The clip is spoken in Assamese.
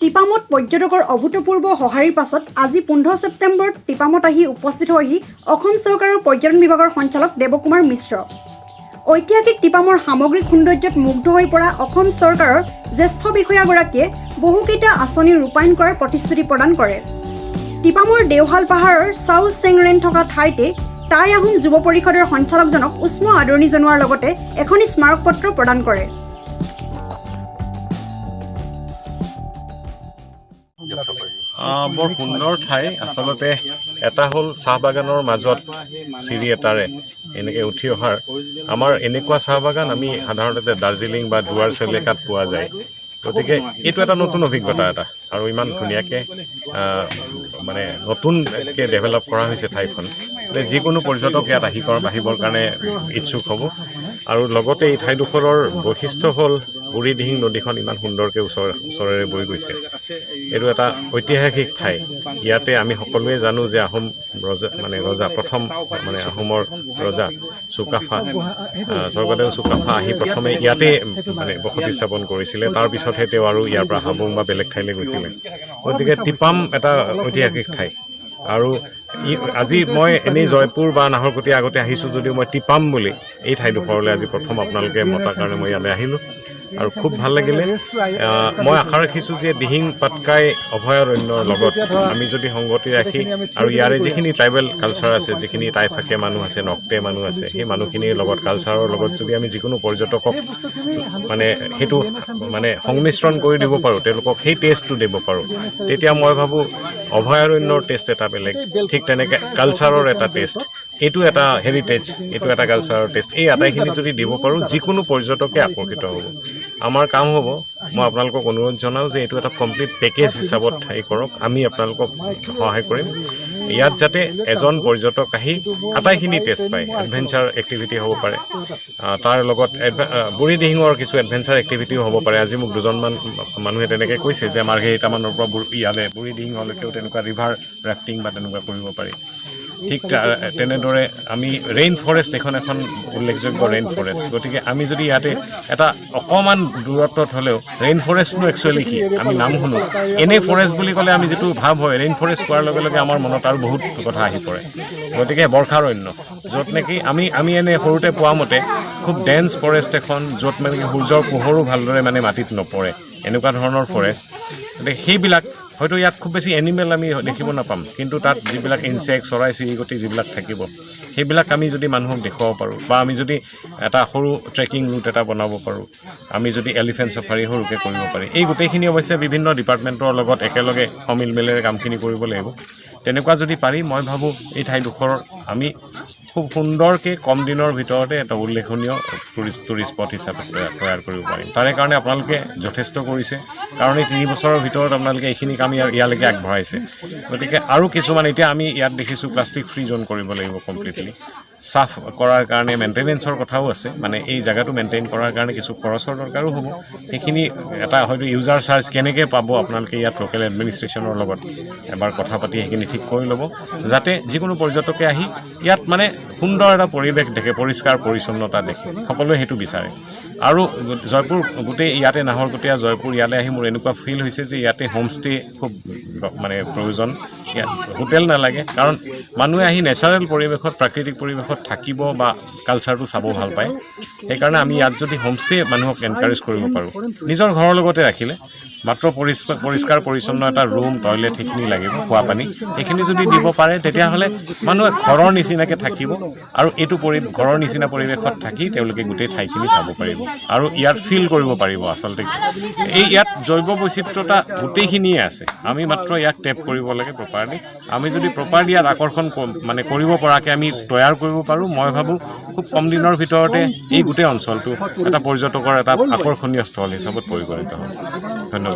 টিপামত পৰ্যটকৰ অভূতপূৰ্ব সঁহাৰিৰ পাছত আজি 15 ছেপ্টেম্বৰত টিপামত আহি উপস্থিত হৈহি অসম চৰকাৰৰ পৰ্যটন বিভাগৰ সঞ্চালক দেৱকুমাৰ মিশ্ৰ। ঐতিহাসিক টিপামৰ সামগ্ৰিক সৌন্দৰ্যত মুগ্ধ হৈ পৰা অসম চৰকাৰৰ জ্যেষ্ঠ বিষয়াগৰাকীয়ে বহুকেইটা আঁচনি ৰূপায়ণ কৰাৰ প্ৰতিশ্ৰুতি প্ৰদান কৰে। টিপামৰ দেওহাল পাহাৰৰ চাউ চেংৰেন থকা ঠাইতে টাই আহোম যুৱ পৰিষদৰ সঞ্চালকজনক উষ্ম আদৰণি জনোৱাৰ লগতে এখন স্মাৰক পত্ৰ প্ৰদান কৰে। বৰ সুন্দৰ ঠাই। আচলতে এটা হ'ল চাহ বাগানৰ মাজত চিৰি এটাৰে এনেকৈ উঠি অহাৰ আমাৰ এনেকুৱা চাহ বাগান আমি সাধাৰণতে দাৰ্জিলিং বা ডুৱাৰ্ছ এলেকাত পোৱা যায়। গতিকে এইটো এটা নতুন অভিজ্ঞতা এটা আৰু ইমান ধুনীয়াকৈ মানে নতুনকৈ ডেভেলপ কৰা হৈছে ঠাইখন। যিকোনো পৰ্যটক ইয়াত আহিবৰ কাৰণে ইচ্ছুক হ'ব। আৰু লগতে এই ঠাইডোখৰৰ বৈশিষ্ট্য হ'ল বুঢ়ীদিহিং নদীখন ইমান সুন্দৰকৈ ওচৰেৰে বৈ গৈছে। এইটো এটা ঐতিহাসিক ঠাই। ইয়াতে আমি সকলোৱে জানো যে আহোম ৰজা প্ৰথম আহোমৰ ৰজা চুকাফা স্বৰ্গদেউ চুকাফা আহি প্ৰথমে ইয়াতে বসতি স্থাপন কৰিছিলে। তাৰপিছতহে তেওঁ আৰু ইয়াৰ পৰা হাবুং বা বেলেগ ঠাইলৈ গৈছিলে। গতিকে টিপাম এটা ঐতিহাসিক ঠাই। আৰু আজি মই এনেই জয়পুৰ বা নাহৰকটীয়া আগতে আহিছোঁ যদিও মই টিপাম বুলি এই ঠাইডোখৰলৈ আজি প্ৰথম আপোনালোকে মতাৰ কাৰণে মই ইয়ালৈ আহিলোঁ আৰু খুব ভাল লাগিলে। মই আশা ৰাখিছোঁ যে দিহিং পাটকাই অভয়াৰণ্যৰ লগত আমি যদি সংগতি ৰাখি আৰু ইয়াৰে যিখিনি ট্ৰাইবেল কালচাৰ আছে, যিখিনি টাইফাকে মানুহ আছে, নক্টে মানুহ আছে, সেই মানুহখিনিৰ লগত কালচাৰৰ লগত যদি আমি যিকোনো পৰ্যটকক সেইটো সংমিশ্ৰণ কৰি দিব পাৰোঁ, তেওঁলোকক সেই টেষ্টটো দিব পাৰোঁ, তেতিয়া মই ভাবোঁ অভয়াৰণ্যৰ টেষ্ট এটা বেলেগ, ঠিক তেনেকৈ কালচাৰৰ এটা টেষ্ট, এইটো এটা হেৰিটেজ, এইটো এটা কালচাৰৰ টেষ্ট, এই আটাইখিনি যদি দিব পাৰোঁ যিকোনো পৰ্যটকে আকৰ্ষিত হ'ব। আমাৰ কাম হ'ব, মই আপোনালোকক অনুৰোধ জনাওঁ যে এইটো এটা কমপ্লিট পেকেজ হিচাপত কৰক। আমি আপোনালোকক সহায় কৰিম। ইয়াত যাতে এজন পৰ্যটক আহি আটাইখিনি টেষ্ট পায়। এডভেঞ্চাৰ এক্টিভিটি হ'ব পাৰে, তাৰ লগত বুঢ়ীদিহিঙৰ কিছু এডভেঞ্চাৰ এক্টিভিটিও হ'ব পাৰে। আজি মোক দুজনমান মানুহে তেনেকৈ কৈছে যে মাৰ্ঘেৰিটামানৰ পৰা ইয়ালৈ বুঢ়ীদিহিঙলৈকেও তেনেকুৱা ৰিভাৰ ৰাফটিং বা তেনেকুৱা কৰিব পাৰি। ঠিক তেনেদৰে আমি ৰেইন ফৰেষ্ট এখন উল্লেখযোগ্য ৰেইন ফৰেষ্ট। গতিকে আমি যদি ইয়াতে এটা অকণমান দূৰত্বত হ'লেও ৰেইন ফৰেষ্টনো একচুৱেলি কি আমি নাম শুনো, এনেই ফৰেষ্ট বুলি ক'লে আমি যিটো ভাৱ হয়, ৰেইন ফৰেষ্ট কোৱাৰ লগে লগে আমাৰ মনত আৰু বহুত কথা আহি পৰে। গতিকে বৰ্ষাৰণ্য, য'ত নেকি আমি এনেই সৰুতে পোৱা মতে খুব ডেন্স ফৰেষ্ট এখন, য'ত সূৰ্যৰ পোহৰো ভালদৰে মাটিত নপৰে, এনেকুৱা ধৰণৰ ফৰেষ্ট। গতিকে সেইবিলাক হয়তো ইয়াত খুব বেছি এনিমেল আমি দেখিব নাপাম, কিন্তু তাত যিবিলাক ইনচেক্ট, চৰাই চিৰিকটি যিবিলাক থাকিব, সেইবিলাক আমি যদি মানুহক দেখুৱাব পাৰোঁ বা আমি যদি এটা সৰু ট্ৰেকিং ৰুট এটা বনাব পাৰোঁ, আমি যদি এলিফেণ্ট চাফাৰী সৰুকৈ কৰিব পাৰি, এই গোটেইখিনি অৱশ্যে বিভিন্ন ডিপাৰ্টমেণ্টৰ লগত একেলগে সমিল মেলেৰে কামখিনি কৰিব লাগিব। তেনেকুৱা যদি পাৰি, মই ভাবোঁ এই ঠাইডোখৰ আমি খুব সুন্দৰকৈ কম দিনৰ ভিতৰতে এটা উল্লেখনীয় টুৰিষ্ট স্পট হিচাপে তৈয়াৰ কৰিব পাৰিম। তাৰে কাৰণে আপোনালোকে যথেষ্ট কৰিছে, কাৰণ এই 3 বছৰৰ ভিতৰত আপোনালোকে এইখিনি কাম ইয়ালৈকে আগবঢ়াইছে। গতিকে আৰু কিছুমান এতিয়া আমি ইয়াত দেখিছোঁ প্লাষ্টিক ফ্ৰী জ'ন কৰিব লাগিব কমপ্লিটলি। চাফ কৰাৰ কাৰণে মেইনটেনেঞ্চৰ কথাও আছে, এই জেগাটো মেইনটেইন কৰাৰ কাৰণে কিছু খৰচৰ দৰকাৰো হ'ব। সেইখিনি এটা হয়তো ইউজাৰ চাৰ্জ কেনেকৈ পাব আপোনালোকে ইয়াত লোকেল এডমিনিষ্ট্ৰেশ্যনৰ লগত এবাৰ কথা পাতি সেইখিনি ঠিক কৰি ল'ব, যাতে যিকোনো পৰ্যটকে আহি ইয়াত সুন্দৰ এটা পৰিৱেশ দেখে, পৰিষ্কাৰ পৰিচ্ছন্নতা দেখে, সকলোৱে সেইটো বিচাৰে। আৰু জয়পুৰ গোটেই ইয়াতে নাহৰকটীয়া জয়পুৰ ইয়ালৈ আহি মোৰ এনেকুৱা ফিল হৈছে যে ইয়াতে হোমষ্টে খুব প্ৰয়োজন। ইয়াত হোটেল নালাগে, কাৰণ মানুহে আহি নেচাৰেল পৰিৱেশত, প্ৰাকৃতিক পৰিৱেশত থাকিব বা কালচাৰটো চাব ভাল পায়। সেইকাৰণে আমি ইয়াত যদি হোমষ্টে মানুহক এনকাৰেজ কৰিব পাৰোঁ, নিজৰ ঘৰৰ লগতে ৰাখিলে, মাত্ৰ পৰিষ্কাৰ পৰিচ্ছন্ন এটা ৰুম, টয়লেট সেইখিনি লাগিব, খোৱা পানী সেইখিনি যদি দিব পাৰে, তেতিয়াহ'লে মানুহে ঘৰৰ নিচিনাকৈ থাকিব আৰু এইটো ঘৰৰ নিচিনা পৰিৱেশত থাকি তেওঁলোকে গোটেই ঠাইখিনি চাব পাৰিব আৰু ইয়াত ফিল কৰিব পাৰিব। আচলতে ইয়াত জৈৱ বৈচিত্ৰতা গোটেইখিনিয়ে আছে, আমি মাত্ৰ ইয়াক টেপ কৰিব লাগে প্ৰপাৰলি। আমি যদি প্ৰপাৰলি ইয়াত আকৰ্ষণ কৰিব পৰাকৈ আমি তৈয়াৰ কৰিব পাৰোঁ, মই ভাবোঁ খুব কম দিনৰ ভিতৰতে এই গোটেই অঞ্চলটো এটা পৰ্যটকৰ এটা আকৰ্ষণীয় স্থল হিচাপত পৰিগণিত হ'ব। ধন্যবাদ।